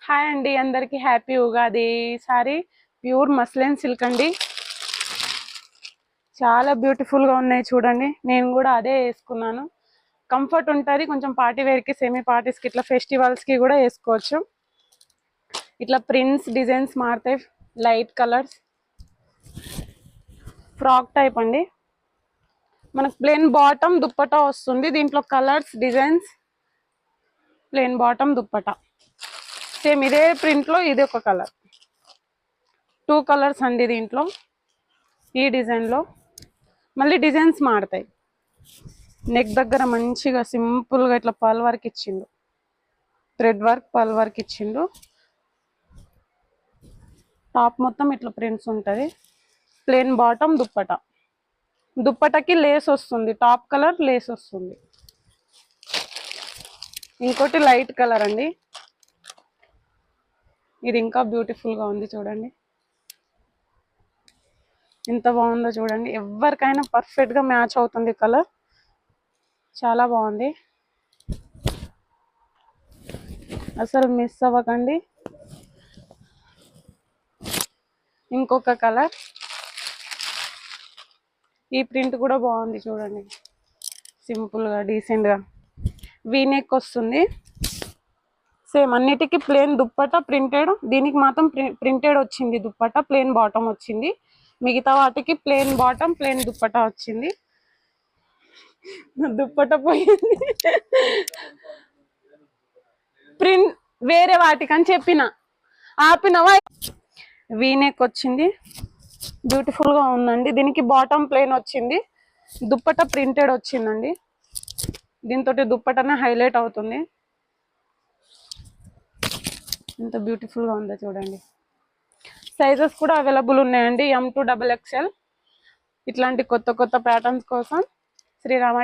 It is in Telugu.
హాయ్ అండి, అందరికి happy Ugadi. Sorry pure muslin silk అండి, చాలా బ్యూటిఫుల్ గా ఉన్నాయి చూడండి. నేను కూడా అదే వేసుకున్నాను. కంఫర్ట్ ఉంటుంది, కొంచెం పార్టీ వేర్ కి, సెమీ పార్టీస్ కి, ఇట్లా ఫెస్టివల్స్ కి కూడా వేసుకోవచ్చు. ఇట్లా ప్రింట్స్ డిజైన్స్ మారుతాయి, లైట్ కలర్స్, ఫ్రాక్ టైప్ అండి. మనకు ప్లెయిన్ బాటమ్ దుప్పటా వస్తుంది, దీంట్లో colours designs, plain bottom dupatta same ఇదే ప్రింట్ లో. ఇది ఒక కలర్, 2 కలర్స్ అండి దీంట్లో. ఈ డిజైన్ లో మళ్ళీ డిజైన్స్ మారుతాయి. నెక్ దగ్గర మంచిగా సింపుల్ గా ఇట్లా పర్ల్ వర్క్ ఇచ్చిండు, థ్రెడ్ వర్క్ పర్ల్ వర్క్ ఇచ్చిండు. టాప్ మొత్తం ఇట్లా ప్రింట్స్ ఉంటది, ప్లెయిన్ బాటమ్ దుప్పటా. దుప్పటకి లేస్ వస్తుంది, టాప్ కలర్ లేస్ వస్తుంది. ఇంకోటి లైట్ కలర్ అండి, ఇది ఇంకా బ్యూటిఫుల్ గా ఉంది చూడండి. ఎంత బాగుందో చూడండి, ఎవరికైనా పర్ఫెక్ట్ గా మ్యాచ్ అవుతుంది కలర్, చాలా బాగుంది. అసలు మిస్ అవ్వకండి. ఇంకొక కలర్, ఈ ప్రింట్ కూడా బాగుంది చూడండి, సింపుల్ గా డీసెంట్ గా వీనెక్ వస్తుంది. సేమ్ అన్నిటికీ ప్లేన్ దుప్పటా ప్రింటెడ్, దీనికి మాత్రం ప్రింటెడ్ వచ్చింది దుప్పటా, ప్లేన్ బాటమ్ వచ్చింది. మిగతా వాటికి ప్లేన్ బాటమ్ ప్లేన్ దుప్పటా వచ్చింది. దుప్పటా పోయింది, ప్రింట్ వేరే వాటికి అని చెప్పిన, ఆపినవా. వీనెక్ వచ్చింది, బ్యూటిఫుల్ గా ఉందండి. దీనికి బాటమ్ ప్లేన్ వచ్చింది, దుప్పటా ప్రింటెడ్ వచ్చిందండి. దీంతో దుప్పటానే హైలైట్ అవుతుంది. ఎంత బ్యూటిఫుల్ గా ఉందో చూడండి. సైజెస్ కూడా అవైలబుల్ ఉన్నాయండి, M to XXL. ఇట్లాంటి కొత్త కొత్త ప్యాటర్న్స్ కోసం శ్రీరామ